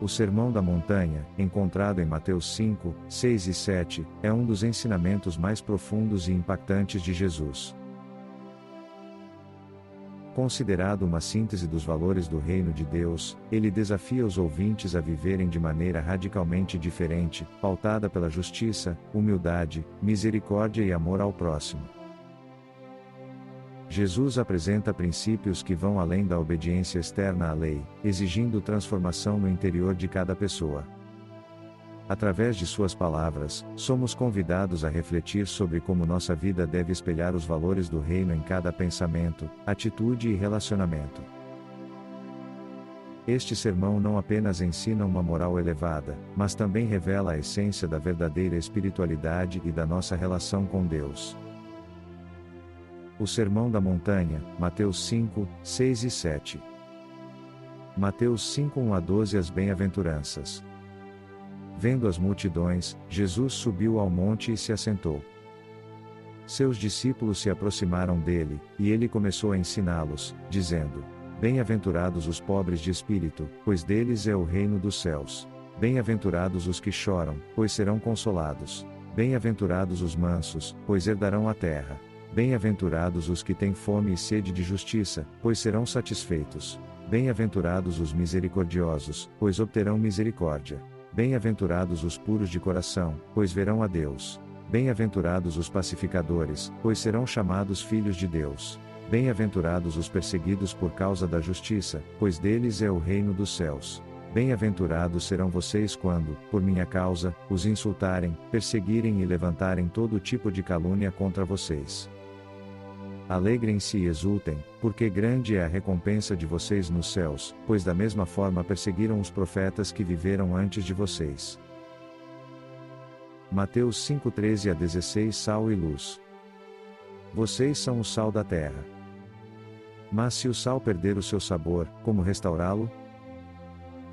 O Sermão da Montanha, encontrado em Mateus 5, 6 e 7, é um dos ensinamentos mais profundos e impactantes de Jesus. Considerado uma síntese dos valores do Reino de Deus, ele desafia os ouvintes a viverem de maneira radicalmente diferente, pautada pela justiça, humildade, misericórdia e amor ao próximo. Jesus apresenta princípios que vão além da obediência externa à lei, exigindo transformação no interior de cada pessoa. Através de suas palavras, somos convidados a refletir sobre como nossa vida deve espelhar os valores do reino em cada pensamento, atitude e relacionamento. Este sermão não apenas ensina uma moral elevada, mas também revela a essência da verdadeira espiritualidade e da nossa relação com Deus. O Sermão da Montanha, Mateus 5, 6 e 7. Mateus 5, 1 a 12. As bem-aventuranças. Vendo as multidões, Jesus subiu ao monte e se assentou. Seus discípulos se aproximaram dele, e ele começou a ensiná-los, dizendo: Bem-aventurados os pobres de espírito, pois deles é o reino dos céus. Bem-aventurados os que choram, pois serão consolados. Bem-aventurados os mansos, pois herdarão a terra. Bem-aventurados os que têm fome e sede de justiça, pois serão satisfeitos. Bem-aventurados os misericordiosos, pois obterão misericórdia. Bem-aventurados os puros de coração, pois verão a Deus. Bem-aventurados os pacificadores, pois serão chamados filhos de Deus. Bem-aventurados os perseguidos por causa da justiça, pois deles é o reino dos céus. Bem-aventurados serão vocês quando, por minha causa, os insultarem, perseguirem e levantarem todo tipo de calúnia contra vocês. Alegrem-se e exultem, porque grande é a recompensa de vocês nos céus, pois da mesma forma perseguiram os profetas que viveram antes de vocês. Mateus 5, 13 a 16. Sal e luz. Vocês são o sal da terra. Mas se o sal perder o seu sabor, como restaurá-lo?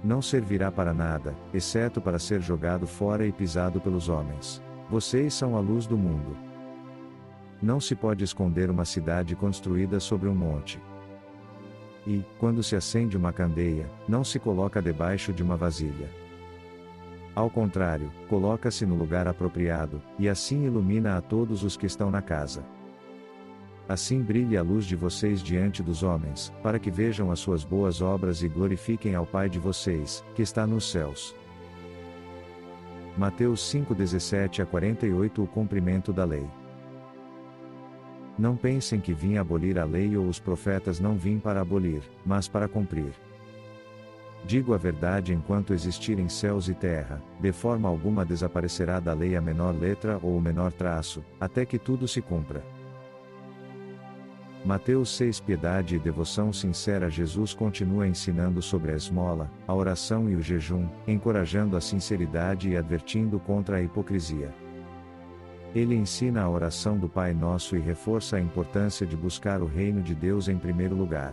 Não servirá para nada, exceto para ser jogado fora e pisado pelos homens. Vocês são a luz do mundo. Não se pode esconder uma cidade construída sobre um monte. E, quando se acende uma candeia, não se coloca debaixo de uma vasilha. Ao contrário, coloca-se no lugar apropriado, e assim ilumina a todos os que estão na casa. Assim brilhe a luz de vocês diante dos homens, para que vejam as suas boas obras e glorifiquem ao Pai de vocês, que está nos céus. Mateus 5, 17 a 48. O cumprimento da lei. Não pensem que vim abolir a lei ou os profetas. Não vim para abolir, mas para cumprir. Digo a verdade: enquanto existirem céus e terra, de forma alguma desaparecerá da lei a menor letra ou o menor traço, até que tudo se cumpra. Mateus 6. Piedade e devoção sincera. Jesus continua ensinando sobre a esmola, a oração e o jejum, encorajando a sinceridade e advertindo contra a hipocrisia. Ele ensina a oração do Pai Nosso e reforça a importância de buscar o reino de Deus em primeiro lugar.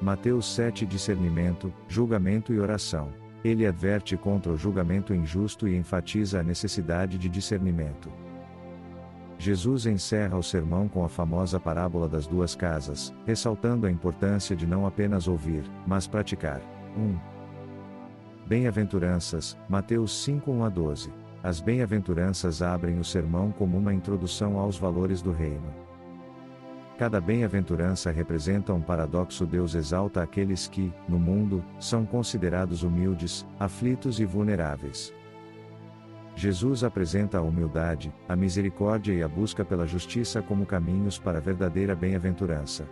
Mateus 7. Discernimento, julgamento e oração. Ele adverte contra o julgamento injusto e enfatiza a necessidade de discernimento. Jesus encerra o sermão com a famosa parábola das duas casas, ressaltando a importância de não apenas ouvir, mas praticar. 1. Bem-aventuranças, Mateus 5, 1 a 12. As bem-aventuranças abrem o sermão como uma introdução aos valores do reino. Cada bem-aventurança representa um paradoxo. Deus exalta aqueles que, no mundo, são considerados humildes, aflitos e vulneráveis. Jesus apresenta a humildade, a misericórdia e a busca pela justiça como caminhos para a verdadeira bem-aventurança.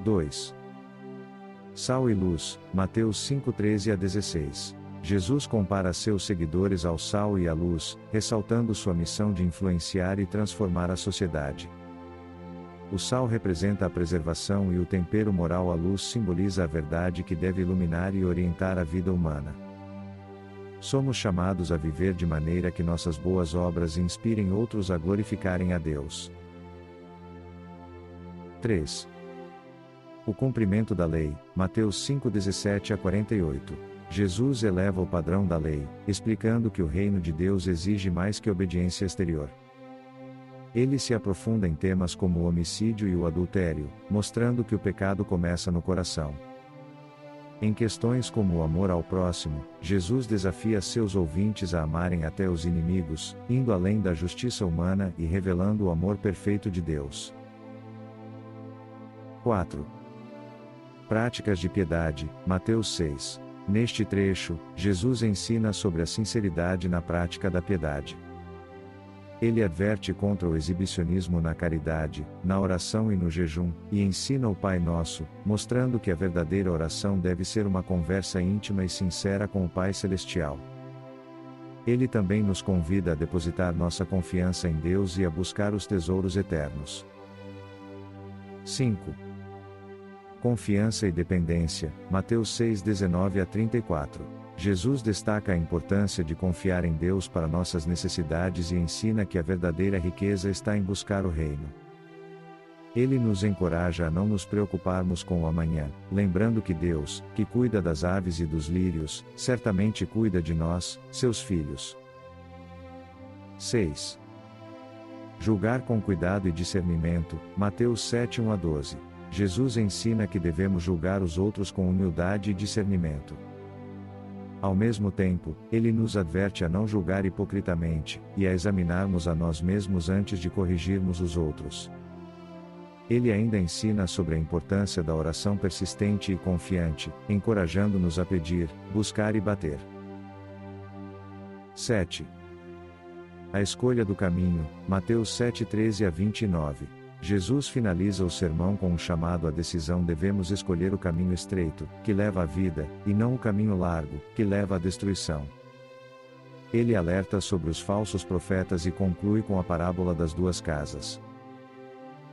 2. Sal e luz, Mateus 5, 13 a 16. Jesus compara seus seguidores ao sal e à luz, ressaltando sua missão de influenciar e transformar a sociedade. O sal representa a preservação e o tempero moral. A luz simboliza a verdade que deve iluminar e orientar a vida humana. Somos chamados a viver de maneira que nossas boas obras inspirem outros a glorificarem a Deus. 3. O cumprimento da lei, Mateus 5, 17 a 48. Jesus eleva o padrão da lei, explicando que o reino de Deus exige mais que obediência exterior. Ele se aprofunda em temas como o homicídio e o adultério, mostrando que o pecado começa no coração. Em questões como o amor ao próximo, Jesus desafia seus ouvintes a amarem até os inimigos, indo além da justiça humana e revelando o amor perfeito de Deus. 4. Práticas de piedade, Mateus 6. Neste trecho, Jesus ensina sobre a sinceridade na prática da piedade. Ele adverte contra o exibicionismo na caridade, na oração e no jejum, e ensina o Pai Nosso, mostrando que a verdadeira oração deve ser uma conversa íntima e sincera com o Pai Celestial. Ele também nos convida a depositar nossa confiança em Deus e a buscar os tesouros eternos. 5. Confiança e dependência, Mateus 6:19-34. Jesus destaca a importância de confiar em Deus para nossas necessidades e ensina que a verdadeira riqueza está em buscar o reino. Ele nos encoraja a não nos preocuparmos com o amanhã, lembrando que Deus, que cuida das aves e dos lírios, certamente cuida de nós, seus filhos. 6. Julgar com cuidado e discernimento, Mateus 7:1-12. Jesus ensina que devemos julgar os outros com humildade e discernimento. Ao mesmo tempo, ele nos adverte a não julgar hipocritamente, e a examinarmos a nós mesmos antes de corrigirmos os outros. Ele ainda ensina sobre a importância da oração persistente e confiante, encorajando-nos a pedir, buscar e bater. 7. A escolha do caminho, Mateus 7:13-29. Jesus finaliza o sermão com um chamado à decisão: devemos escolher o caminho estreito, que leva à vida, e não o caminho largo, que leva à destruição. Ele alerta sobre os falsos profetas e conclui com a parábola das duas casas.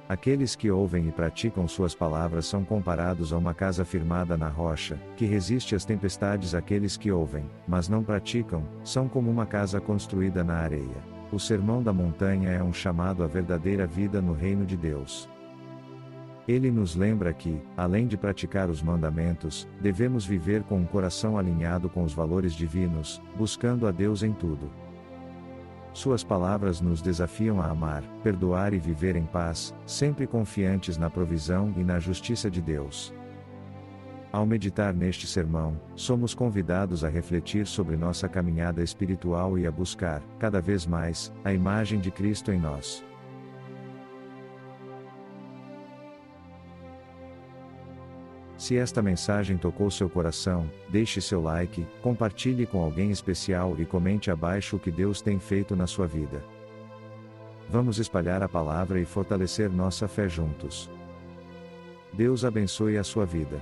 Aqueles que ouvem e praticam suas palavras são comparados a uma casa firmada na rocha, que resiste às tempestades. Aqueles que ouvem, mas não praticam, são como uma casa construída na areia. O Sermão da Montanha é um chamado à verdadeira vida no reino de Deus. Ele nos lembra que, além de praticar os mandamentos, devemos viver com um coração alinhado com os valores divinos, buscando a Deus em tudo. Suas palavras nos desafiam a amar, perdoar e viver em paz, sempre confiantes na provisão e na justiça de Deus. Ao meditar neste sermão, somos convidados a refletir sobre nossa caminhada espiritual e a buscar, cada vez mais, a imagem de Cristo em nós. Se esta mensagem tocou seu coração, deixe seu like, compartilhe com alguém especial e comente abaixo o que Deus tem feito na sua vida. Vamos espalhar a palavra e fortalecer nossa fé juntos. Deus abençoe a sua vida.